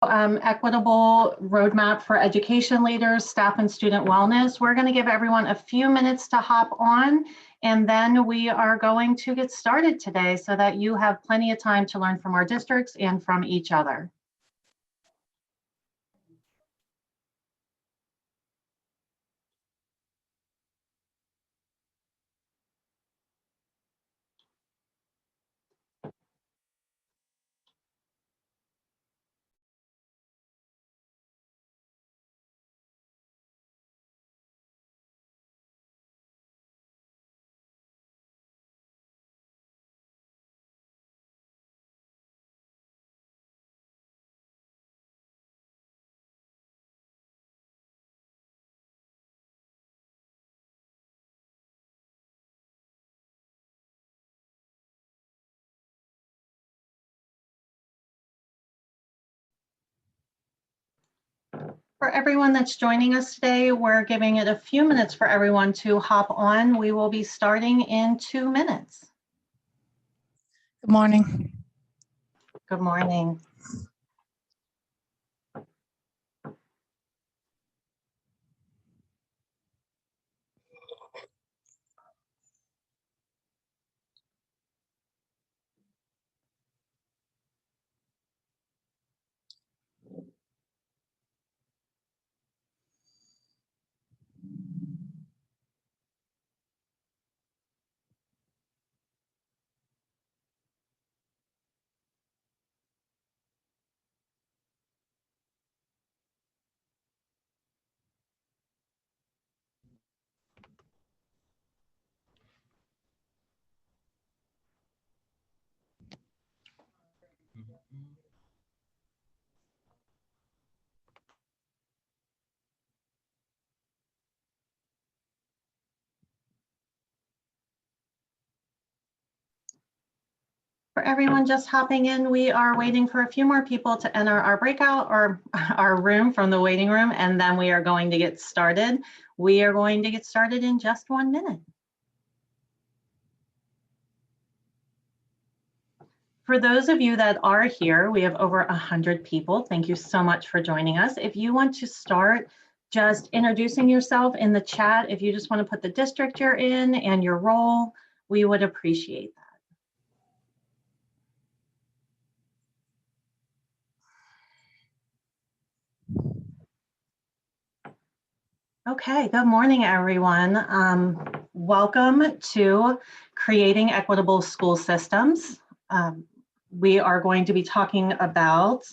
Equitable roadmap for education leaders, staff, and student wellness. We're going to give everyone a few minutes to hop on, and then we are going to get started today so that you have plenty of time to learn from our districts and from each other. For everyone that's joining us today, we're giving it a few minutes for everyone to hop on. We will be starting in 2 minutes. Good morning. Good morning. For everyone just hopping in, we are waiting for a few more people to enter our breakout or our room from the waiting room, and then we are going to get started. We are going to get started in just 1 minute. For those of you that are here, we have over 100 people. Thank you so much for joining us. If you want to start just introducing yourself in the chat, if you just want to put the district you're in and your role, we would appreciate that. Okay, good morning, everyone. Welcome to Creating Equitable School Systems. We are going to be talking about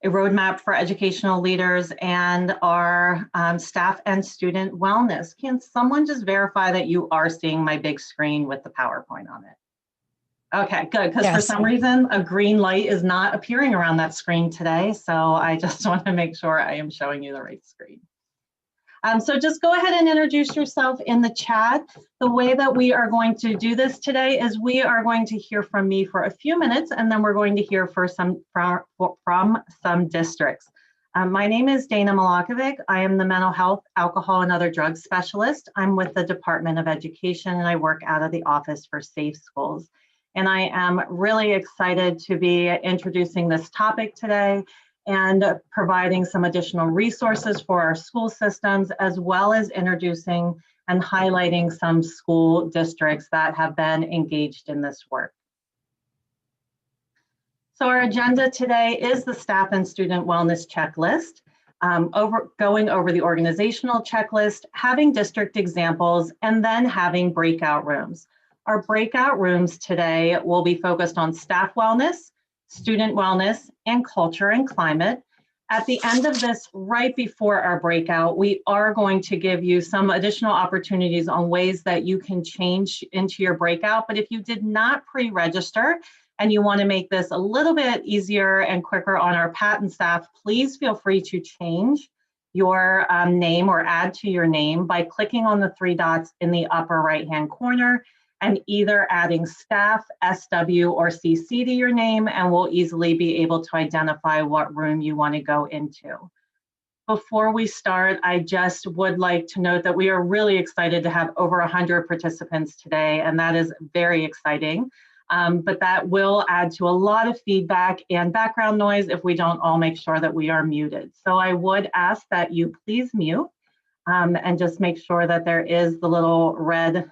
a roadmap for educational leaders and our staff and student wellness. Can someone just verify that you are seeing my big screen with the PowerPoint on it? Okay, good, because for some reason, a green light is not appearing around that screen today. So I just want to make sure I am showing you the right screen. So just go ahead and introduce yourself in the chat. The way that we are going to do this today is we are going to hear from me for a few minutes, and then we're going to hear from some districts. My name is Dana Milakovic. I am the mental health, alcohol, and other drugs specialist. I'm with the Department of Education, and I work out of the Office for Safe Schools. And I am really excited to be introducing this topic today and providing some additional resources for our school systems, as well as introducing and highlighting some school districts that have been engaged in this work. So our agenda today is the staff and student wellness checklist, going over the organizational checklist, having district examples, and then having breakout rooms. Our breakout rooms today will be focused on staff wellness, student wellness, and culture and climate. At the end of this, right before our breakout, we are going to give you some additional opportunities on ways that you can change into your breakout. But if you did not pre-register and you want to make this a little bit easier and quicker on our patent staff, please feel free to change your name or add to your name by clicking on the 3 dots in the upper right-hand corner and either adding staff, SW, or CC to your name, and we'll easily be able to identify what room you want to go into. Before we start, I just would like to note that we are really excited to have over 100 participants today, and that is very exciting. but that will add to a lot of feedback and background noise if we don't all make sure that we are muted. So I would ask that you please mute and just make sure that there is the little red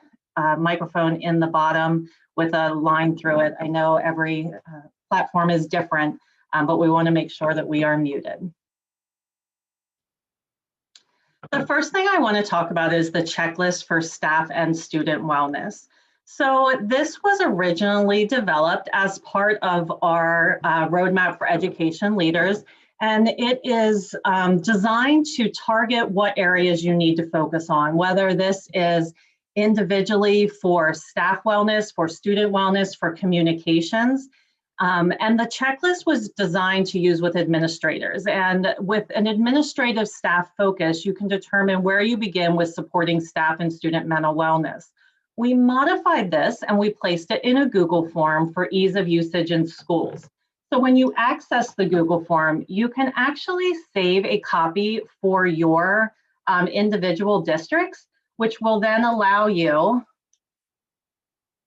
microphone in the bottom with a line through it. I know every platform is different, but we want to make sure that we are muted. The first thing I want to talk about is the checklist for staff and student wellness. So this was originally developed as part of our roadmap for education leaders, and it is designed to target what areas you need to focus on, whether this is individually for staff wellness, for student wellness, for communications. And the checklist was designed to use with administrators. And with an administrative staff focus, you can determine where you begin with supporting staff and student mental wellness. We modified this and we placed it in a Google form for ease of usage in schools. So when you access the Google form, you can actually save a copy for your individual districts, which will then allow you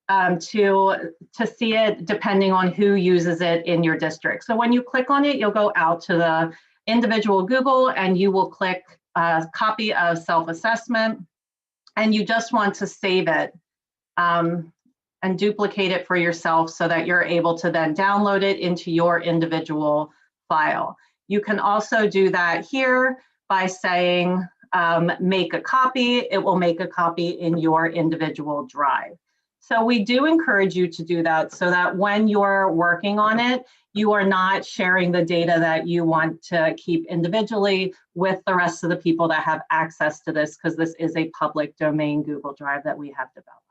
to see it depending on who uses it in your district. So when you click on it, you'll go out to the individual Google and you will click copy of self-assessment, and you just want to save it and duplicate it for yourself so that you're able to then download it into your individual file. You can also do that here by saying make a copy. It will make a copy in your individual drive. So we do encourage you to do that so that when you're working on it, you are not sharing the data that you want to keep individually with the rest of the people that have access to this, because this is a public domain Google Drive that we have developed.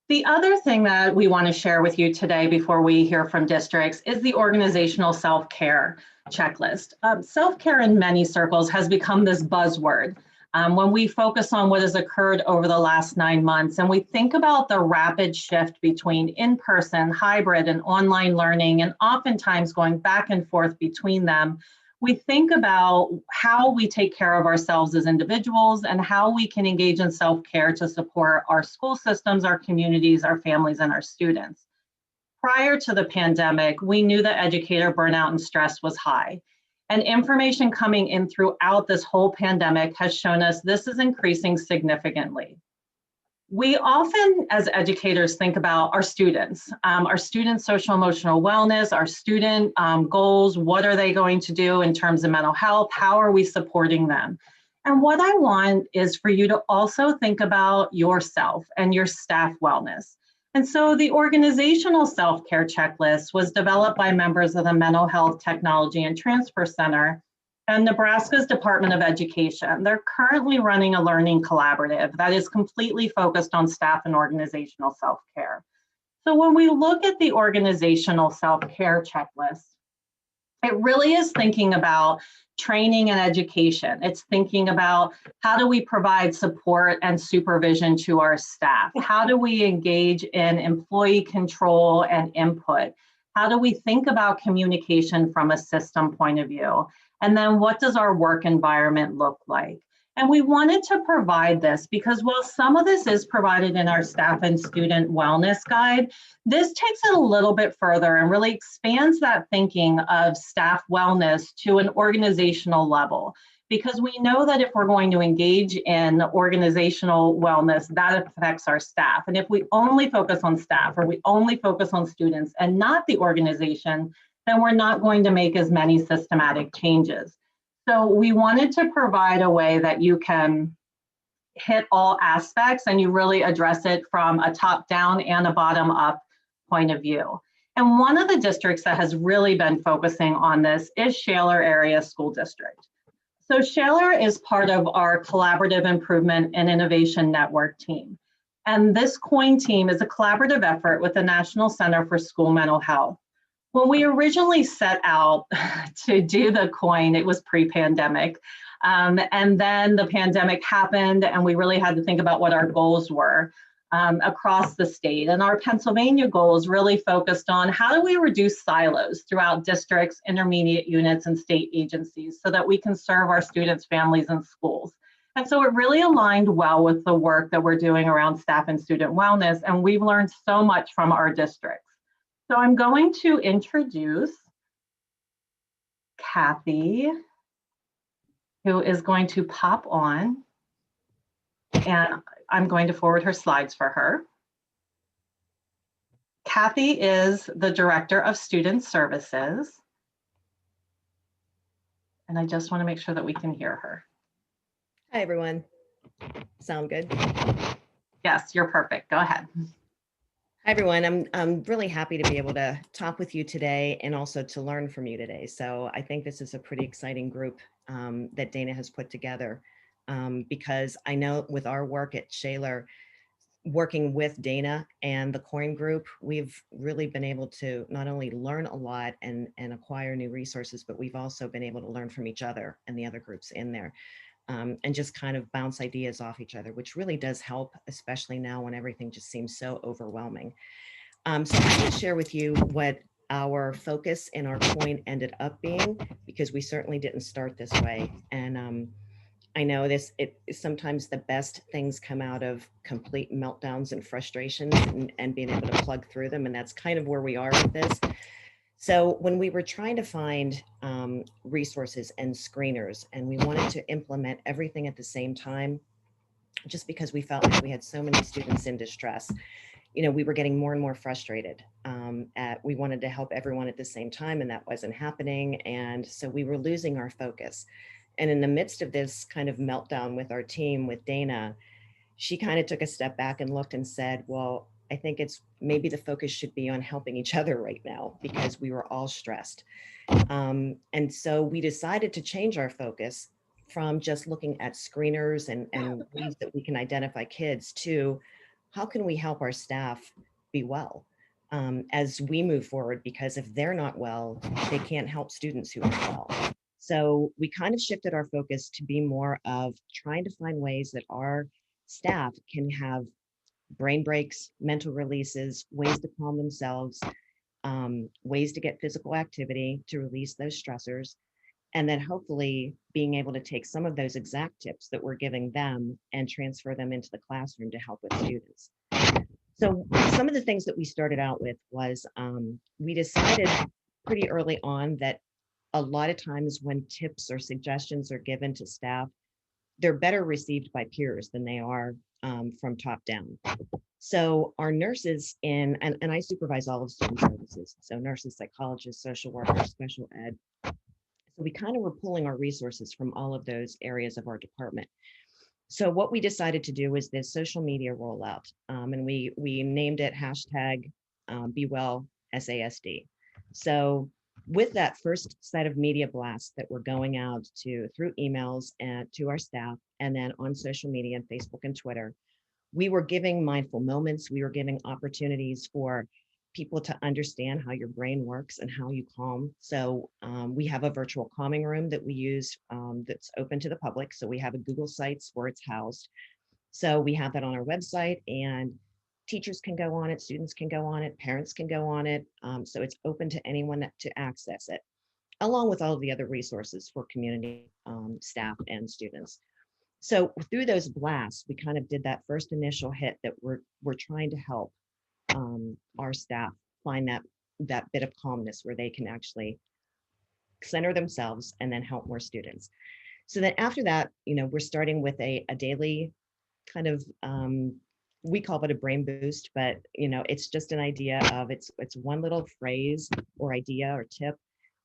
The other thing that we want to share with you today before we hear from districts is the organizational self-care checklist. Self-care in many circles has become this buzzword. When we focus on what has occurred over the last 9 months and we think about the rapid shift between in-person, hybrid, and online learning, and oftentimes going back and forth between them, we think about how we take care of ourselves as individuals and how we can engage in self-care to support our school systems, our communities, our families, and our students. Prior to the pandemic, we knew that educator burnout and stress was high. And information coming in throughout this whole pandemic has shown us this is increasing significantly. We often, as educators, think about our students' social emotional wellness, our student goals. What are they going to do in terms of mental health? How are we supporting them? And what I want is for you to also think about yourself and your staff wellness. And so the organizational self-care checklist was developed by members of the Mental Health Technology and Transfer Center and Nebraska's Department of Education. They're currently running a learning collaborative that is completely focused on staff and organizational self-care. So when we look at the organizational self-care checklist, it really is thinking about training and education. It's thinking about how do we provide support and supervision to our staff? How do we engage in employee control and input? How do we think about communication from a system point of view? And then what does our work environment look like? And we wanted to provide this because while some of this is provided in our staff and student wellness guide, this takes it a little bit further and really expands that thinking of staff wellness to an organizational level. Because we know that if we're going to engage in organizational wellness, that affects our staff. And if we only focus on staff or we only focus on students and not the organization, then we're not going to make as many systematic changes. So we wanted to provide a way that you can hit all aspects and you really address it from a top-down and a bottom-up point of view. And one of the districts that has really been focusing on this is Shaler Area School District. So Shaler is part of our Collaborative Improvement and Innovation Network team. And this COIN team is a collaborative effort with the National Center for School Mental Health. When we originally set out to do the COIN, it was pre-pandemic. And then the pandemic happened and we really had to think about what our goals were across the state. And our Pennsylvania goals really focused on how do we reduce silos throughout districts, intermediate units, and state agencies so that we can serve our students, families, and schools. And so it really aligned well with the work that we're doing around staff and student wellness, and we've learned so much from our districts. So I'm going to introduce Kathy, who is going to pop on, and I'm going to forward her slides for her. Kathy is the Director of Student Services. And I just want to make sure that we can hear her. Hi, everyone. Sound good? Yes, you're perfect. Go ahead. Hi, everyone. I'm really happy to be able to talk with you today and also to learn from you today. So I think this is a pretty exciting group that Dana has put together because I know with our work at Shaler, working with Dana and the COIN group, we've really been able to not only learn a lot and acquire new resources, but we've also been able to learn from each other and the other groups in there. And just kind of bounce ideas off each other, which really does help, especially now when everything just seems so overwhelming. So I'm going to share with you what our focus and our point ended up being, because we certainly didn't start this way. And I know it sometimes the best things come out of complete meltdowns and frustrations and being able to plug through them. And that's kind of where we are with this. So when we were trying to find resources and screeners, and we wanted to implement everything at the same time, just because we felt like we had so many students in distress, we were getting more and more frustrated. We wanted to help everyone at the same time, and that wasn't happening. And so we were losing our focus. And in the midst of this kind of meltdown with our team, with Dana, she kind of took a step back and looked and said, well, I think it's maybe the focus should be on helping each other right now because we were all stressed. And so we decided to change our focus from just looking at screeners and ways that we can identify kids to how can we help our staff be well as we move forward, because if they're not well, they can't help students who aren't well. So we kind of shifted our focus to be more of trying to find ways that our staff can have brain breaks, mental releases, ways to calm themselves, ways to get physical activity to release those stressors, and then hopefully being able to take some of those exact tips that we're giving them and transfer them into the classroom to help with students. So some of the things that we started out with was we decided pretty early on that a lot of times when tips or suggestions are given to staff, they're better received by peers than they are from top down. So our nurses and I supervise all of student services. So nurses, psychologists, social workers, special ed. So we kind of were pulling our resources from all of those areas of our department. So what we decided to do is this social media rollout. And we named it #BeWellSASD. So with that first set of media blasts that were going out through emails and to our staff, and then on social media and Facebook and Twitter, we were giving mindful moments. We were giving opportunities for people to understand how your brain works and how you calm. So we have a virtual calming room that we use that's open to the public. So we have a Google Sites where it's housed. So we have that on our website, and teachers can go on it, students can go on it, parents can go on it. So it's open to anyone to access it, along with all of the other resources for community staff and students. So through those blasts, we kind of did that first initial hit that we're trying to help our staff find that bit of calmness where they can actually center themselves and then help more students. So then after that, we're starting with a daily kind of, we call it a brain boost, but it's just an idea of it's one little phrase or idea or tip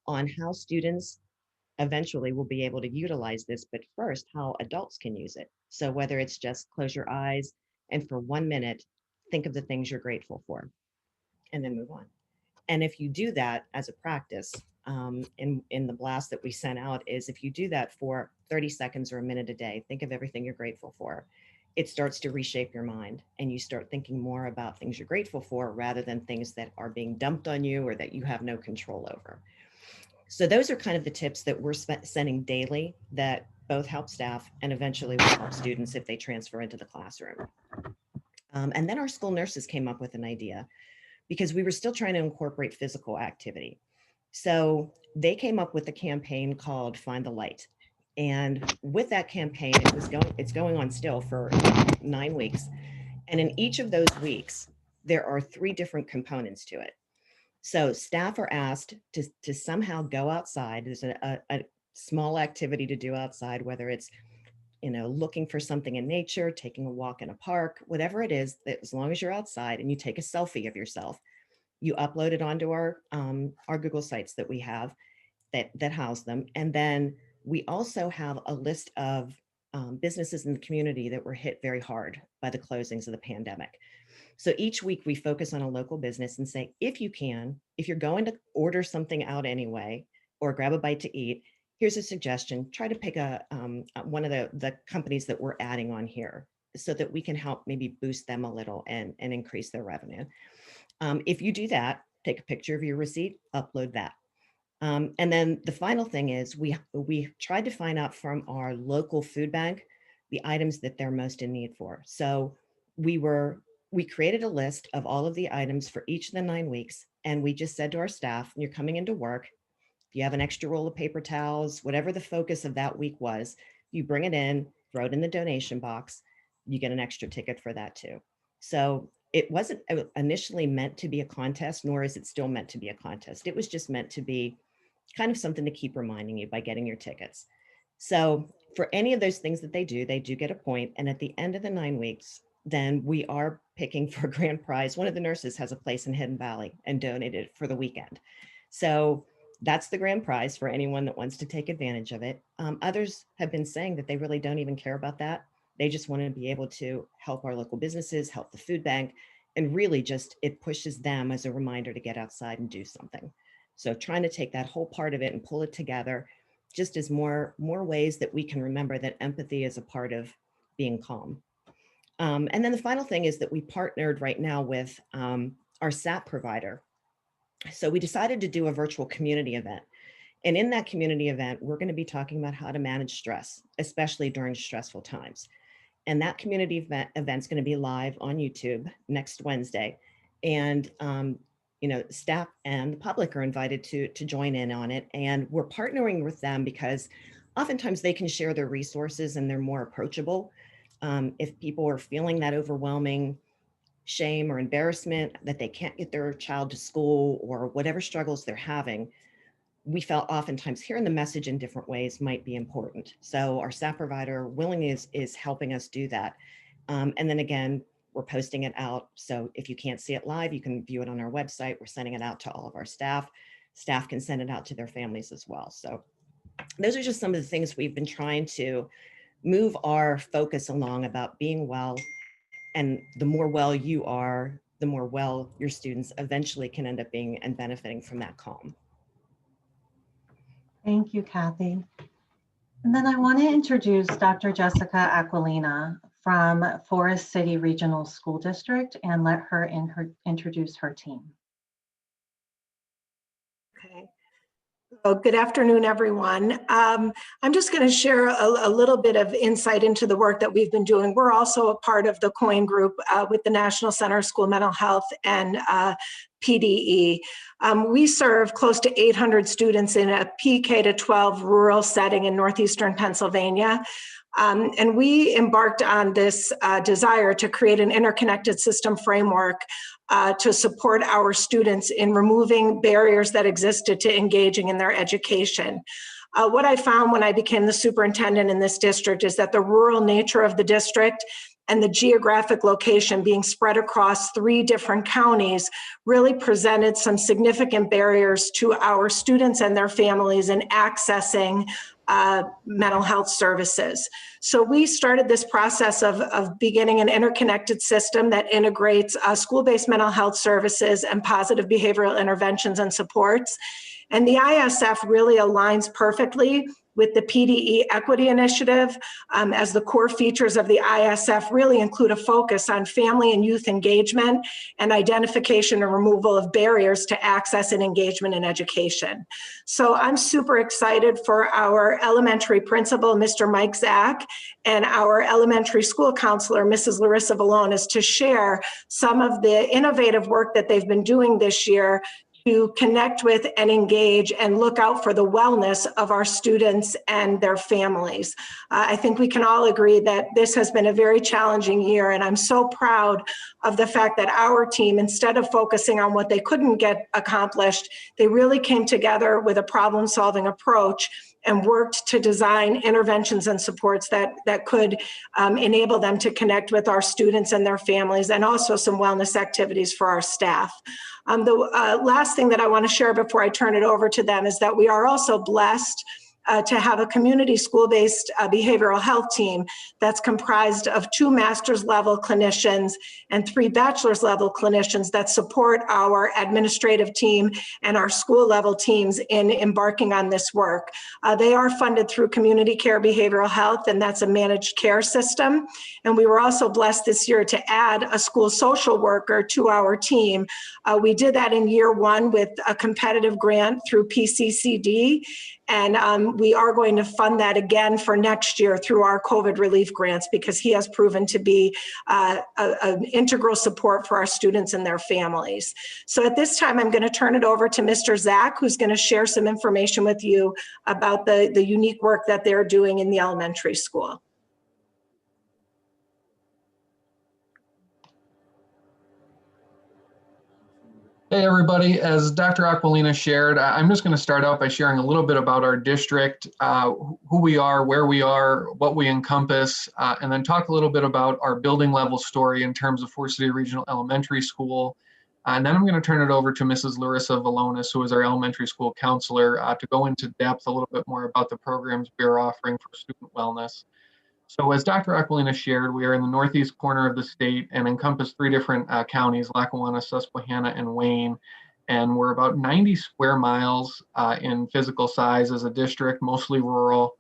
on how students eventually we'll be able to utilize this, but first how adults can use it. So whether it's just close your eyes and for 1 minute, think of the things you're grateful for and then move on. And if you do that as a practice, in the blast that we sent out is if you do that for 30 seconds or a minute a day, think of everything you're grateful for. It starts to reshape your mind and you start thinking more about things you're grateful for rather than things that are being dumped on you or that you have no control over. So those are kind of the tips that we're sending daily that both help staff and eventually will help students if they transfer into the classroom. And then our school nurses came up with an idea because we were still trying to incorporate physical activity. So they came up with a campaign called Find the Light. And with that campaign, it's going on still for 9 weeks. And in each of those weeks, there are 3 different components to it. So staff are asked to somehow go outside. There's a small activity to do outside, whether it's, looking for something in nature, taking a walk in a park, whatever it is, that as long as you're outside and you take a selfie of yourself, you upload it onto our Google sites that we have that house them. And then we also have a list of businesses in the community that were hit very hard by the closings of the pandemic. So each week we focus on a local business and say, if you're going to order something out anyway, or grab a bite to eat, here's a suggestion. Try to pick one of the companies that we're adding on here so that we can help maybe boost them a little and increase their revenue. If you do that, take a picture of your receipt, upload that. And then the final thing is we tried to find out from our local food bank the items that they're most in need for. So we created a list of all of the items for each of the 9 weeks. And we just said to our staff, you're coming into work, if you have an extra roll of paper towels, whatever the focus of that week was, you bring it in, throw it in the donation box, you get an extra ticket for that too. So it wasn't initially meant to be a contest, nor is it still meant to be a contest. It was just meant to be kind of something to keep reminding you by getting your tickets. So for any of those things that they do get a point. And at the end of the 9 weeks, then we are picking for a grand prize. One of the nurses has a place in Hidden Valley and donated it for the weekend. So that's the grand prize for anyone that wants to take advantage of it. Others have been saying that they really don't even care about that. They just want to be able to help our local businesses, help the food bank, and really just it pushes them as a reminder to get outside and do something. So trying to take that whole part of it and pull it together just as more ways that we can remember that empathy is a part of being calm. And then the final thing is that we partnered right now with our SAP provider. So we decided to do a virtual community event. And in that community event, we're going to be talking about how to manage stress, especially during stressful times. And that community event's going to be live on YouTube next Wednesday. And staff and the public are invited to join in on it. And we're partnering with them because oftentimes they can share their resources and they're more approachable. If people are feeling that overwhelming shame or embarrassment that they can't get their child to school or whatever struggles they're having, we felt oftentimes hearing the message in different ways might be important. So our staff provider willingly is helping us do that. And then again, we're posting it out. So if you can't see it live, you can view it on our website. We're sending it out to all of our staff. Staff can send it out to their families as well. So those are just some of the things we've been trying to move our focus along about being well. And the more well you are, the more well your students eventually can end up being and benefiting from that calm. Thank you, Kathy. And then I want to introduce Dr. Jessica Aquilina from Forest City Regional School District and let her introduce her team. Okay. Well, good afternoon, everyone. I'm just going to share a little bit of insight into the work that we've been doing. We're also a part of the COIN group with the National Center of School Mental Health and PDE. We serve close to 800 students in a PK to 12 rural setting in northeastern Pennsylvania. And we embarked on this desire to create an interconnected system framework to support our students in removing barriers that existed to engaging in their education. What I found when I became the superintendent in this district is that the rural nature of the district and the geographic location being spread across 3 different counties really presented some significant barriers to our students and their families in accessing mental health services. So we started this process of beginning an interconnected system that integrates school-based mental health services and positive behavioral interventions and supports. And the ISF really aligns perfectly with the PDE Equity Initiative, as the core features of the ISF really include a focus on family and youth engagement and identification and removal of barriers to access and engagement in education. So I'm super excited for our elementary principal, Mr. Mike Zach, and our elementary school counselor, Mrs. Larissa Valonis, to share some of the innovative work that they've been doing this year to connect with and engage and look out for the wellness of our students and their families. I think we can all agree that this has been a very challenging year, and I'm so proud of the fact that our team, instead of focusing on what they couldn't get accomplished, they really came together with a problem-solving approach and worked to design interventions and supports that could enable them to connect with our students and their families, and also some wellness activities for our staff. The last thing that I want to share before I turn it over to them is that we are also blessed to have a community school-based behavioral health team that's comprised of 2 master's level clinicians and 3 bachelor's level clinicians that support our administrative team and our school level teams in embarking on this work. They are funded through Community Care Behavioral Health, and that's a managed care system. And we were also blessed this year to add a school social worker to our team. We did that in year 1 with a competitive grant through PCCD. And we are going to fund that again for next year through our COVID relief grants, because he has proven to be an integral support for our students and their families. So at this time, I'm going to turn it over to Mr. Zach, who's going to share some information with you about the unique work that they're doing in the elementary school. Hey everybody, as Dr. Aquilina shared, I'm just going to start out by sharing a little bit about our district, who we are, where we are, what we encompass, and then talk a little bit about our building level story in terms of Forest City Regional Elementary School. And then I'm going to turn it over to Mrs. Larissa Valonis, who is our elementary school counselor, to go into depth a little bit more about the programs we are offering for student wellness. So as Dr. Aquilina shared, we are in the northeast corner of the state and encompass 3 different counties, Lackawanna, Susquehanna, and Wayne. And we're about 90 square miles in physical size as a district, mostly rural.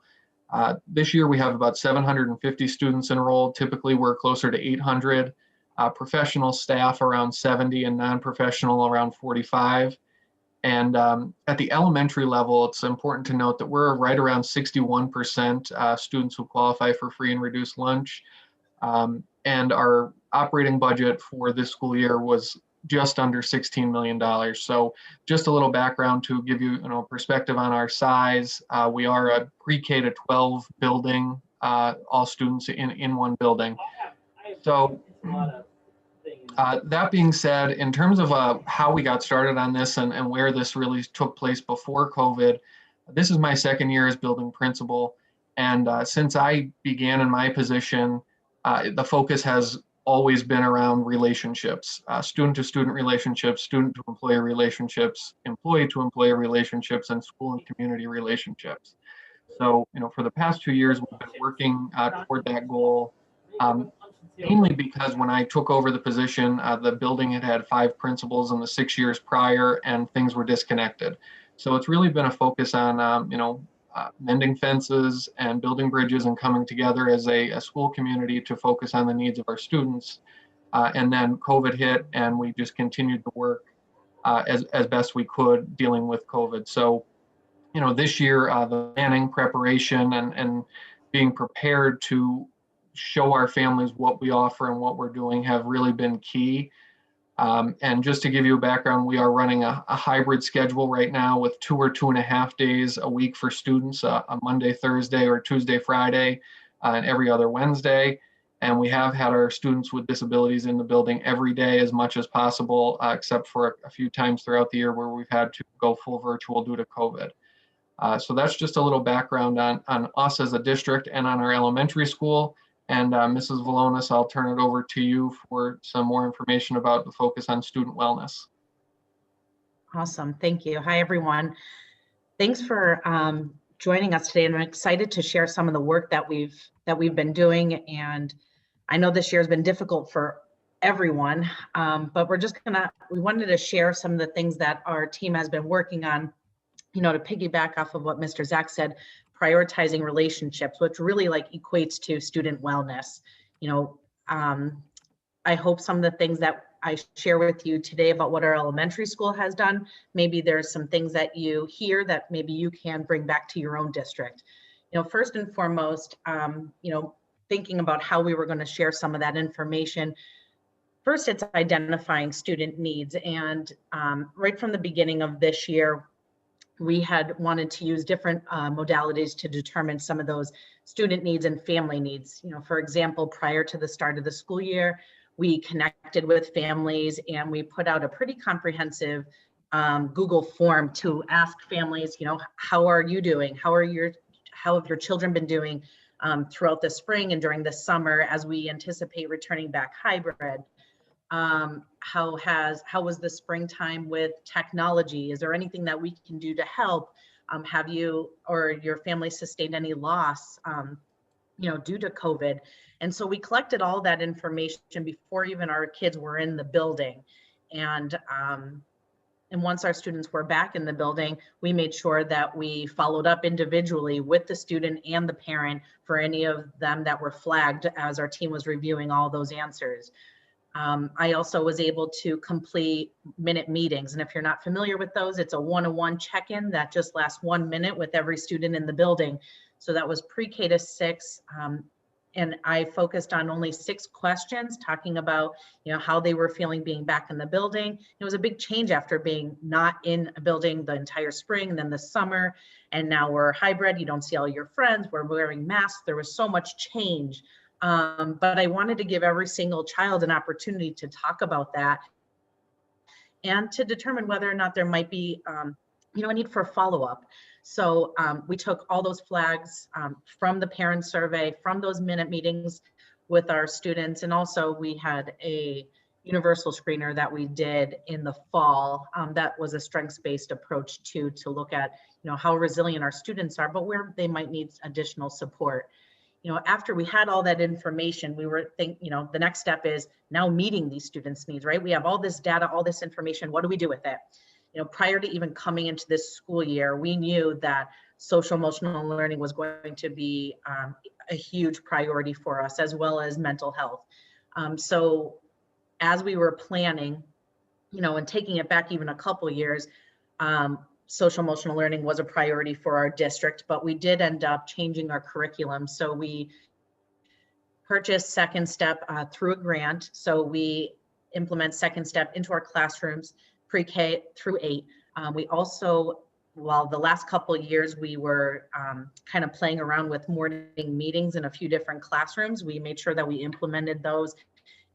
This year we have about 750 students enrolled. Typically we're closer to 800. Professional staff around 70 and non-professional around 45. And at the elementary level, it's important to note that we're right around 61% students who qualify for free and reduced lunch. And our operating budget for this school year was just under $16 million. So just a little background to give you, perspective on our size. We are a pre-K to 12 building, all students in one building. So that being said, in terms of how we got started on this and where this really took place before COVID, this is my 2nd year as building principal. And since I began in my position, the focus has always been around relationships, student-to-student relationships, student-to-employee relationships, employee-to-employee relationships, and school and community relationships. So, for the past 2 years, we've been working toward that goal. Mainly because when I took over the position, the building had 5 principals in the 6 years prior, and things were disconnected. So it's really been a focus on, mending fences and building bridges and coming together as a school community to focus on the needs of our students. And then COVID hit, and we just continued to work as best we could dealing with COVID. So, this year, the planning, preparation, and being prepared to show our families what we offer and what we're doing have really been key. And just to give you a background, we are running a hybrid schedule right now with 2 or 2.5 days a week for students, a Monday, Thursday, or Tuesday, Friday, and every other Wednesday. And we have had our students with disabilities in the building every day as much as possible, except for a few times throughout the year where we've had to go full virtual due to COVID. So that's just a little background on us as a district and on our elementary school. And Mrs. Valonis, I'll turn it over to you for some more information about the focus on student wellness. Awesome. Thank you. Hi, everyone. Thanks for joining us today. And I'm excited to share some of the work that we've been doing. And I know this year has been difficult for everyone, but we wanted to share some of the things that our team has been working on, to piggyback off of what Mr. Zach said, prioritizing relationships, which really equates to student wellness. I hope some of the things that I share with you today about what our elementary school has done, maybe there's some things that you hear that maybe you can bring back to your own district. First and foremost, thinking about how we were going to share some of that information. first, it's identifying student needs. And right from the beginning of this year, we had wanted to use different modalities to determine some of those student needs and family needs. You know, for example, prior to the start of the school year, we connected with families and we put out a pretty comprehensive Google form to ask families, you know, how are you doing? How have your children been doing throughout the spring and during the summer as we anticipate returning back hybrid? How was the springtime with technology? Is there anything that we can do to help? Have you or your family sustained any loss, you know, due to COVID? And so we collected all that information before even our kids were in the building. And once our students were back in the building, we made sure that we followed up individually with the student and the parent for any of them that were flagged as our team was reviewing all those answers. I also was able to complete minute meetings. And if you're not familiar with those, it's a one-on-one check-in that just lasts 1 minute with every student in the building. So that was pre-K to 6. And I focused on only 6 questions talking about, you know, how they were feeling being back in the building. It was a big change after being not in a building the entire spring and then the summer. And now we're hybrid. You don't see all your friends. We're wearing masks. There was so much change. But I wanted to give every single child an opportunity to talk about that and to determine whether or not there might be, you know, a need for follow-up. So we took all those flags from the parent survey, from those minute meetings with our students, and also we had a universal screener that we did in the fall. That was a strengths-based approach to look at, you know, how resilient our students are, but where they might need additional support. You know, after we had all that information, we were you know, the next step is now meeting these students' needs, right? We have all this data, all this information. What do we do with it? You know, prior to even coming into this school year, we knew that social emotional learning was going to be a huge priority for us, as well as mental health. So as we were planning, you know, and taking it back even a couple years, social emotional learning was a priority for our district, but we did end up changing our curriculum. So we purchased Second Step through a grant. So we implement Second Step into our classrooms, pre-K through 8. We also, while the last couple of years we were kind of playing around with morning meetings in a few different classrooms, we made sure that we implemented those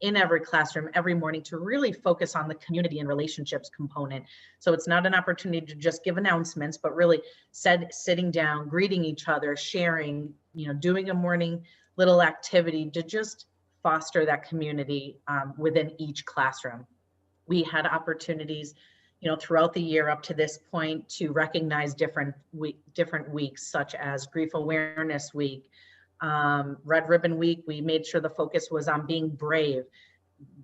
in every classroom every morning to really focus on the community and relationships component. So it's not an opportunity to just give announcements, but really sitting down, greeting each other, sharing, you know, doing a morning little activity to just foster that community within each classroom. We had opportunities, you know, throughout the year up to this point to recognize different weeks, such as Grief Awareness Week, Red Ribbon Week. We made sure the focus was on being brave.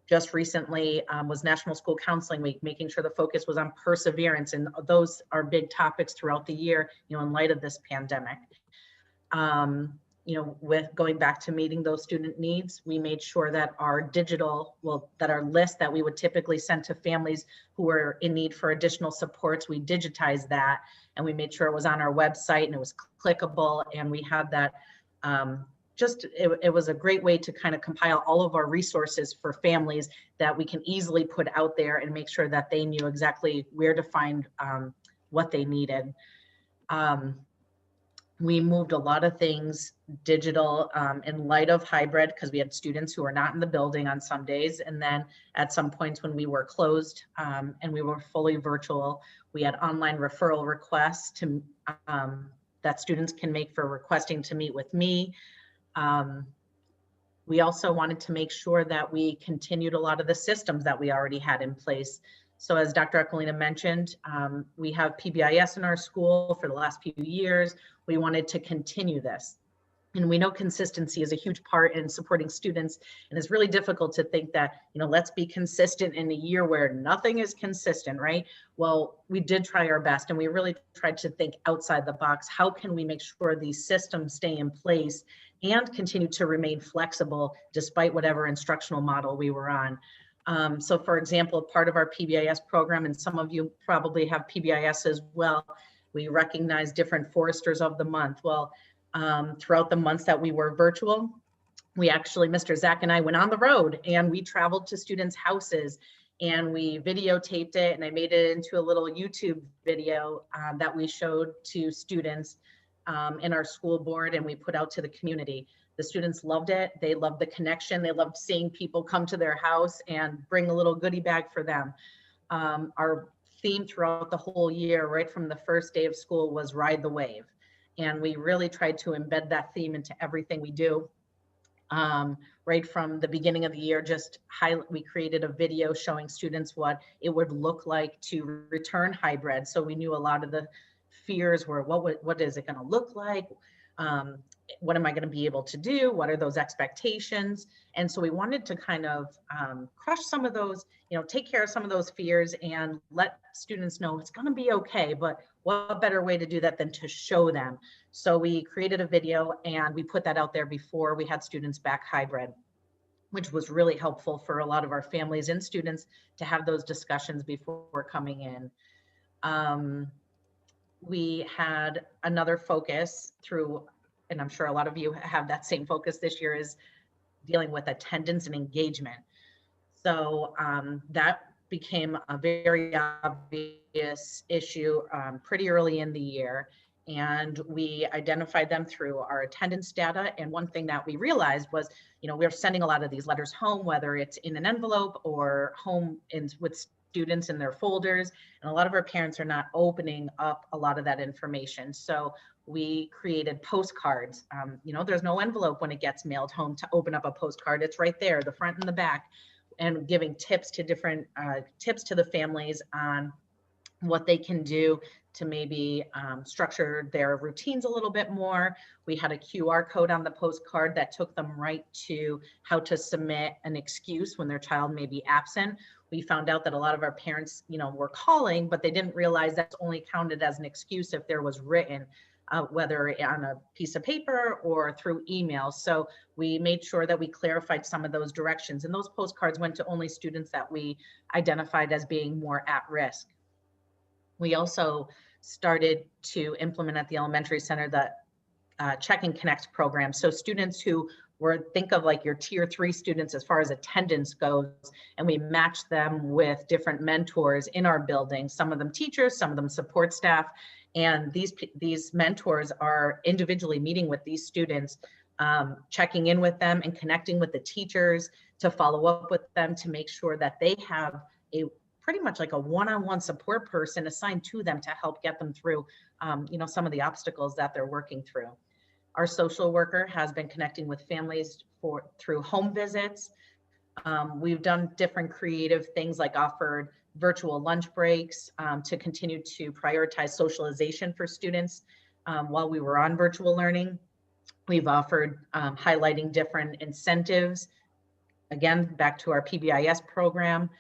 Just recently was National School Counseling Week, making sure the focus was on perseverance. And those are big topics throughout the year, you know, in light of this pandemic. You know, with going back to meeting those student needs, we made sure that our that our list that we would typically send to families who were in need for additional supports, we digitized that and we made sure it was on our website and it was clickable. And we had that, it was a great way to kind of compile all of our resources for families that we can easily put out there and make sure that they knew exactly where to find what they needed. We moved a lot of things digital in light of hybrid because we had students who were not in the building on some days. And then at some points when we were closed and we were fully virtual, we had online referral requests to that students can make for requesting to meet with me. We also wanted to make sure that we continued a lot of the systems that we already had in place. So as Dr. Aquilina mentioned, we have PBIS in our school for the last few years. We wanted to continue this. And we know consistency is a huge part in supporting students. And it's really difficult to think that, you know, let's be consistent in a year where nothing is consistent, right? Well, we did try our best and we really tried to think outside the box. How can we make sure these systems stay in place and continue to remain flexible despite whatever instructional model we were on? So for example, part of our PBIS program, and some of you probably have PBIS as well, we recognize different foresters of the month. Well, throughout the months that we were virtual, We actually, Mr. Zach and I went on the road and we traveled to students' houses and we videotaped it, and I made it into a little YouTube video that we showed to students in our school board, and we put out to the community. The students loved it. They loved the connection. They loved seeing people come to their house and bring a little goodie bag for them. Our theme throughout the whole year, right from the first day of school, was Ride the Wave. And we really tried to embed that theme into everything we do. Right from the beginning of the year, we created a video showing students what it would look like to return hybrid. So we knew a lot of the fears were, what is it going to look like? What am I going to be able to do? What are those expectations? And so we wanted to kind of crush some of those, take care of some of those fears and let students know it's going to be okay. But what better way to do that than to show them? So we created a video and we put that out there before we had students back hybrid, which was really helpful for a lot of our families and students to have those discussions before coming in. We had another focus through, and I'm sure a lot of you have that same focus this year, is dealing with attendance and engagement. So that became a very obvious issue pretty early in the year. And we identified them through our attendance data. And one thing that we realized was, we're sending a lot of these letters home, whether it's in an envelope or home with students in their folders. And a lot of our parents are not opening up a lot of that information. So we created postcards. There's no envelope when it gets mailed home to open up a postcard. It's right there, the front and the back, and giving tips to the families on what they can do to maybe structure their routines a little bit more. We had a QR code on the postcard that took them right to how to submit an excuse when their child may be absent. We found out that a lot of our parents, were calling, but they didn't realize that's only counted as an excuse if there was written, whether on a piece of paper or through email. So we made sure that we clarified some of those directions, and those postcards went to only students that we identified as being more at risk. We also started to implement at the elementary center the Check and Connect program. So students who think of like your tier 3 students as far as attendance goes, and we match them with different mentors in our building, some of them teachers, some of them support staff. And these mentors are individually meeting with these students, checking in with them and connecting with the teachers to follow up with them to make sure that they have pretty much like a one-on-one support person assigned to them to help get them through, some of the obstacles that they're working through. Our social worker has been connecting with families through home visits. We've done different creative things like offered virtual lunch breaks to continue to prioritize socialization for students while we were on virtual learning. We've offered highlighting different incentives, again, back to our PBIS program.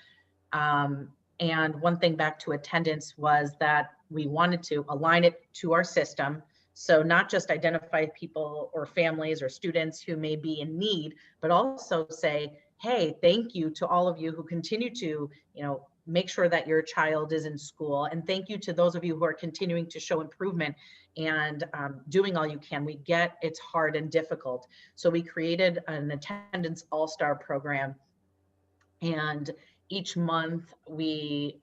And one thing back to attendance was that we wanted to align it to our system. So not just identify people or families or students who may be in need, but also say, hey, thank you to all of you who continue to, make sure that your child is in school. And thank you to those of you who are continuing to show improvement and doing all you can. We get it's hard and difficult. So we created an attendance all-star program. And each month we,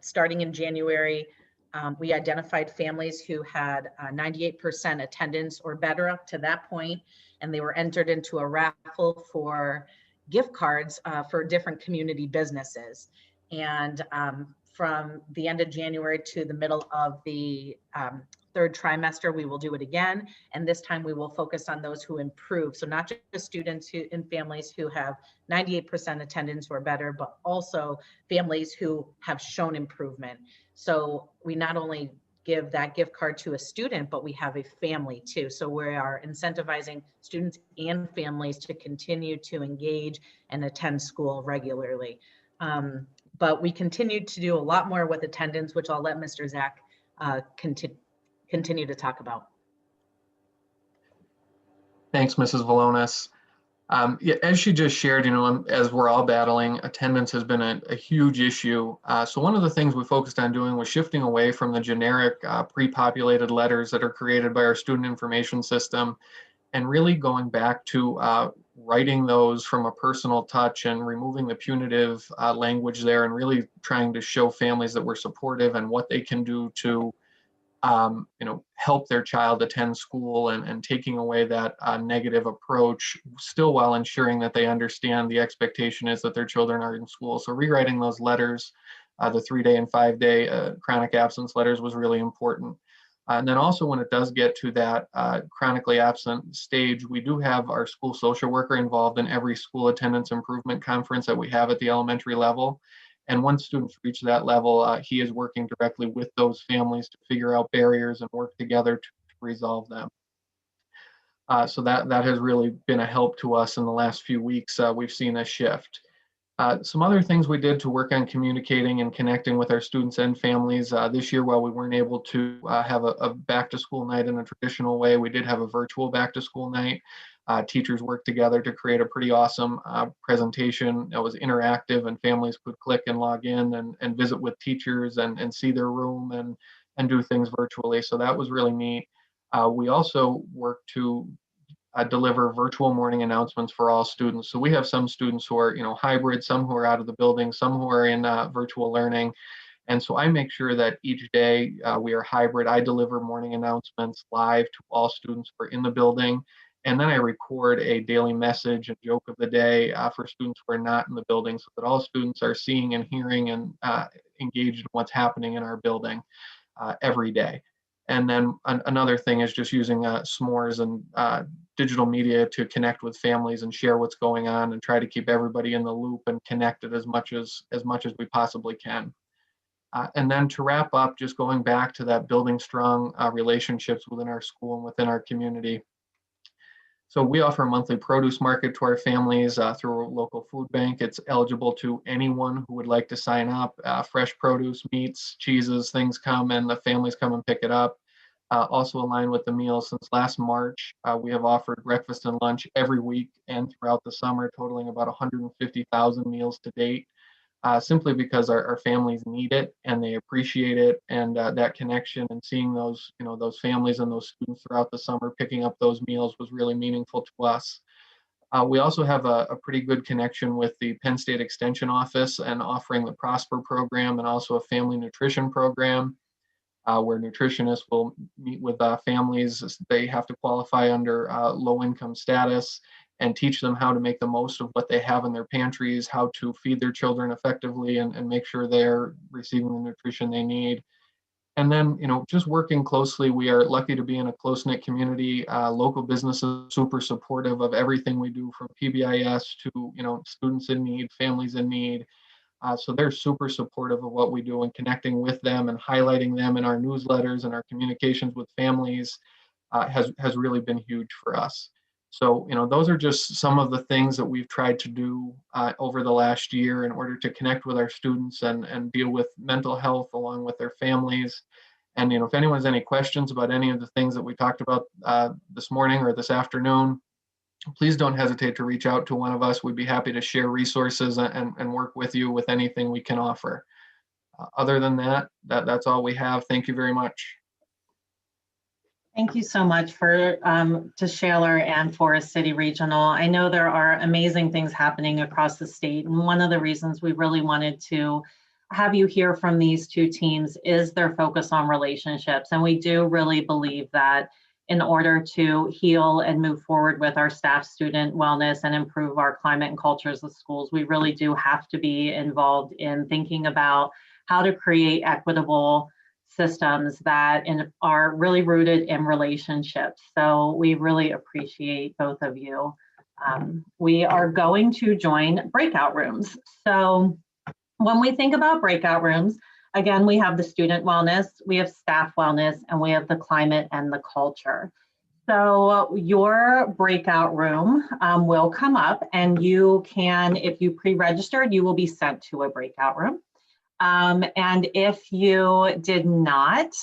starting in January, we identified families who had 98% attendance or better up to that point, and they were entered into a raffle for gift cards for different community businesses. And from the end of January to the middle of the third trimester, we will do it again. And this time we will focus on those who improve. So not just students and families who have 98% attendance or better, but also families who have shown improvement. So we not only give that gift card to a student, but we have a family too. So we are incentivizing students and families to continue to engage and attend school regularly. But we continue to do a lot more with attendance, which I'll let Mr. Zach continue to talk about. Thanks, Mrs. Valonis. Yeah, as she just shared, as we're all battling, attendance has been a huge issue. So one of the things we focused on doing was shifting away from the generic pre-populated letters that are created by our student information system and really going back to writing those from a personal touch and removing the punitive language there, and really trying to show families that we're supportive and what they can do to help their child attend school, and taking away that negative approach, still while ensuring that they understand the expectation is that their children are in school. So rewriting those letters, the 3-day and 5-day chronic absence letters, was really important. And then also, when it does get to that chronically absent stage, we do have our school social worker involved in every school attendance improvement conference that we have at the elementary level. And once students reach that level, he is working directly with those families to figure out barriers and work together to resolve them. So that has really been a help to us in the last few weeks. We've seen a shift. Some other things we did to work on communicating and connecting with our students and families this year, while we weren't able to have a back to school night in a traditional way, we did have a virtual back to school night. Teachers worked together to create a pretty awesome presentation that was interactive, and families could click and log in and visit with teachers and see their room and do things virtually. So that was really neat. We also worked to deliver virtual morning announcements for all students. So we have some students who are, hybrid, some who are out of the building, some who are in virtual learning. And so I make sure that each day we are hybrid. I deliver morning announcements live to all students who are in the building. And then I record a daily message and joke of the day for students who are not in the building, so that all students are seeing and hearing and engaged in what's happening in our building every day. And then another thing is just using s'mores and digital media to connect with families and share what's going on, and try to keep everybody in the loop and connected as much as we possibly can. And then to wrap up, just going back to that building strong relationships within our school and within our community. So we offer a monthly produce market to our families through a local food bank. It's eligible to anyone who would like to sign up. Fresh produce, meats, cheeses, things come, and the families come and pick it up. Also aligned with the meals, since last March, we have offered breakfast and lunch every week and throughout the summer, totaling about 150,000 meals to date. Simply because our families need it and they appreciate it, and that connection and seeing those families and those students throughout the summer picking up those meals was really meaningful to us. We also have a pretty good connection with the Penn State Extension Office, and offering the Prosper program, and also a family nutrition program where nutritionists will meet with families. They have to qualify under low income status, and teach them how to make the most of what they have in their pantries, how to feed their children effectively, and make sure they're receiving the nutrition they need. And then, just working closely, we are lucky to be in a close-knit community. Local businesses super supportive of everything we do, from PBIS to, students in need, families in need. So they're super supportive of what we do, and connecting with them and highlighting them in our newsletters and our communications with families has really been huge for us. So, those are just some of the things that we've tried to do over the last year in order to connect with our students and deal with mental health along with their families. And, if anyone has any questions about any of the things that we talked about this morning or this afternoon, please don't hesitate to reach out to one of us. We'd be happy to share resources and work with you with anything we can offer. Other than that's all we have. Thank you very much. Thank you so much to Shaler and Forest City Regional. I know there are amazing things happening across the state, and one of the reasons we really wanted to have you hear from these two teams is their focus on relationships. And we do really believe that in order to heal and move forward with our staff student wellness and improve our climate and cultures of schools, we really do have to be involved in thinking about how to create equitable systems that are really rooted in relationships. So we really appreciate both of you. We are going to join breakout rooms. So when we think about breakout rooms, again, we have the student wellness, we have staff wellness, and we have the climate and the culture. So your breakout room will come up, and you can, if you pre-registered, you will be sent to a breakout room. And if you did not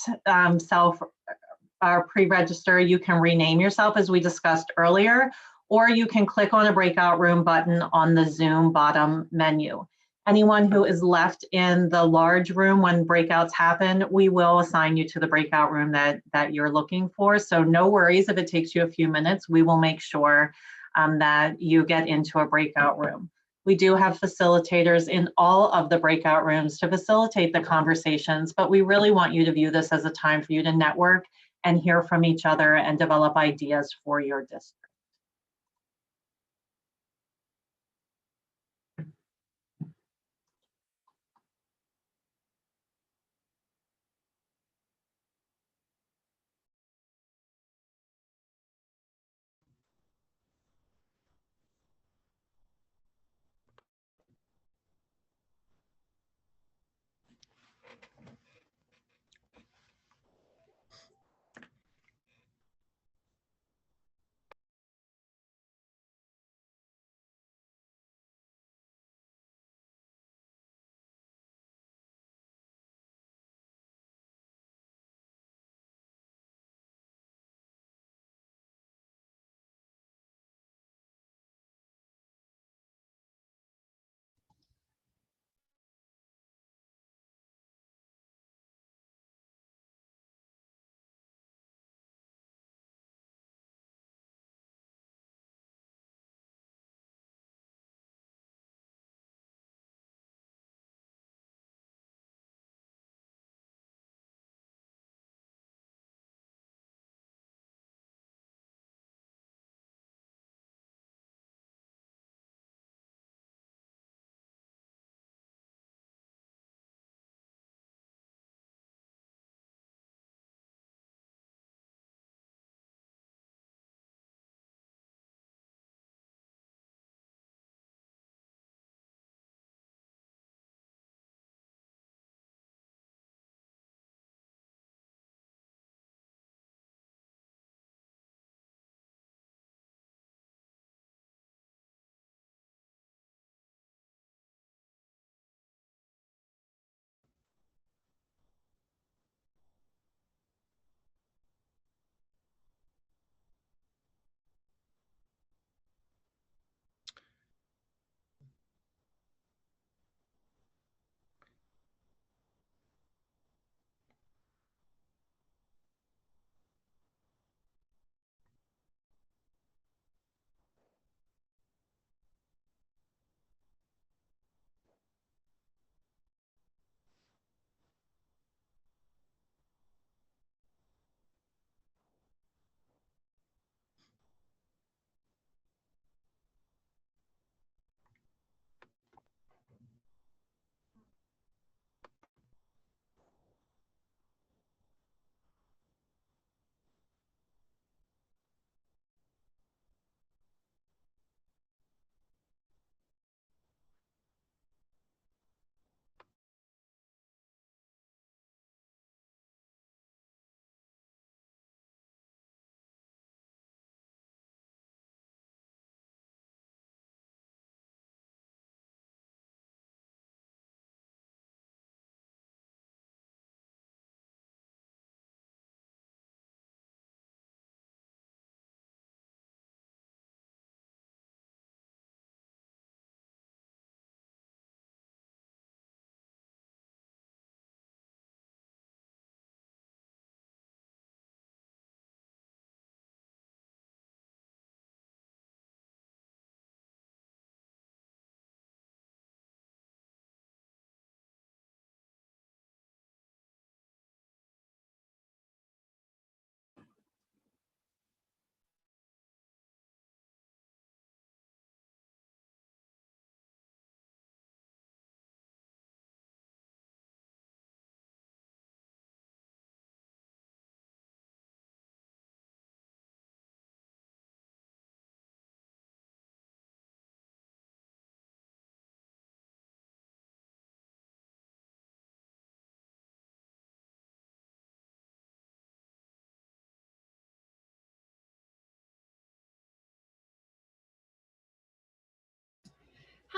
pre-register, you can rename yourself as we discussed earlier, or you can click on a breakout room button on the Zoom bottom menu. Anyone who is left in the large room when breakouts happen, we will assign you to the breakout room that you're looking for. So no worries if it takes you a few minutes. We will make sure that you get into a breakout room. We do have facilitators in all of the breakout rooms to facilitate the conversations, but we really want you to view this as a time for you to network and hear from each other and develop ideas for your district.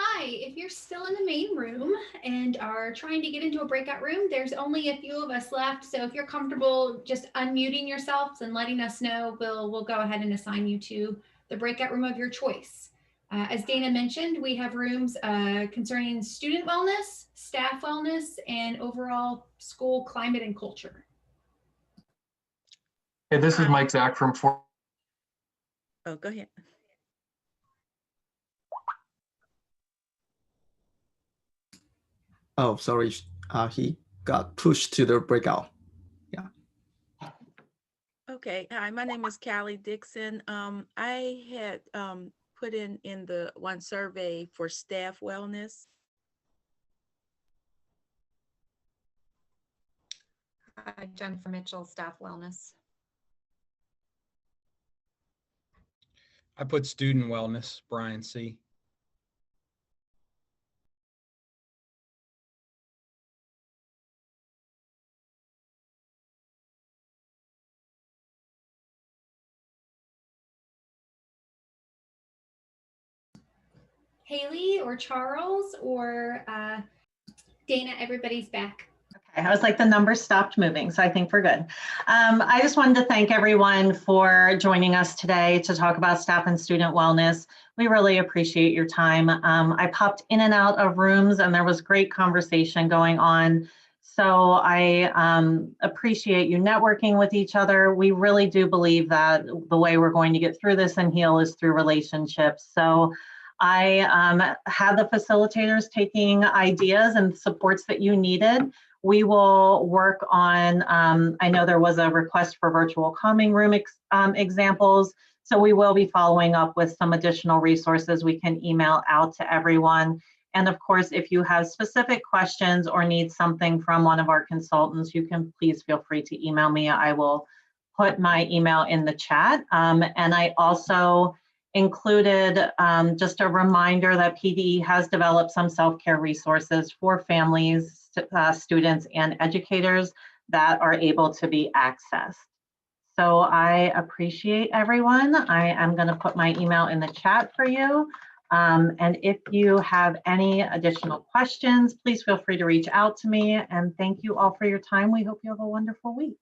Hi, if you're still in the main room and are trying to get into a breakout room, there's only a few of us left. So if you're comfortable just unmuting yourselves and letting us know, we'll go ahead and assign you to the breakout room of your choice. As Dana mentioned, we have rooms concerning student wellness, staff wellness, and overall school climate and culture. Hey, this is Hi. Mike Zach from Fort. Oh, go ahead. Oh, sorry. He got pushed to the breakout. Okay. Hi, my name is Callie Dixon. I had put in the one survey for staff wellness. Jennifer Mitchell, Staff Wellness. I put student wellness, Brian C. Haley or Charles or Dana, everybody's back. Okay, I was like, the numbers stopped moving, so I think we're good. I just wanted to thank everyone for joining us today to talk about staff and student wellness. We really appreciate your time. I popped in and out of rooms and there was great conversation going on. So I appreciate you networking with each other. We really do believe that the way we're going to get through this and heal is through relationships. So I had the facilitators taking ideas and supports that you needed. We will work on, I know there was a request for virtual calming room examples, so we will be following up with some additional resources we can email out to everyone. And of course, if you have specific questions or need something from one of our consultants, you can please feel free to email me. I will put my email in the chat. And I also included just a reminder that PDE has developed some self-care resources for families, students, and educators that are able to be accessed. So I appreciate everyone. I am going to put my email in the chat for you. And if you have any additional questions, please feel free to reach out to me. And thank you all for your time. We hope you have a wonderful week.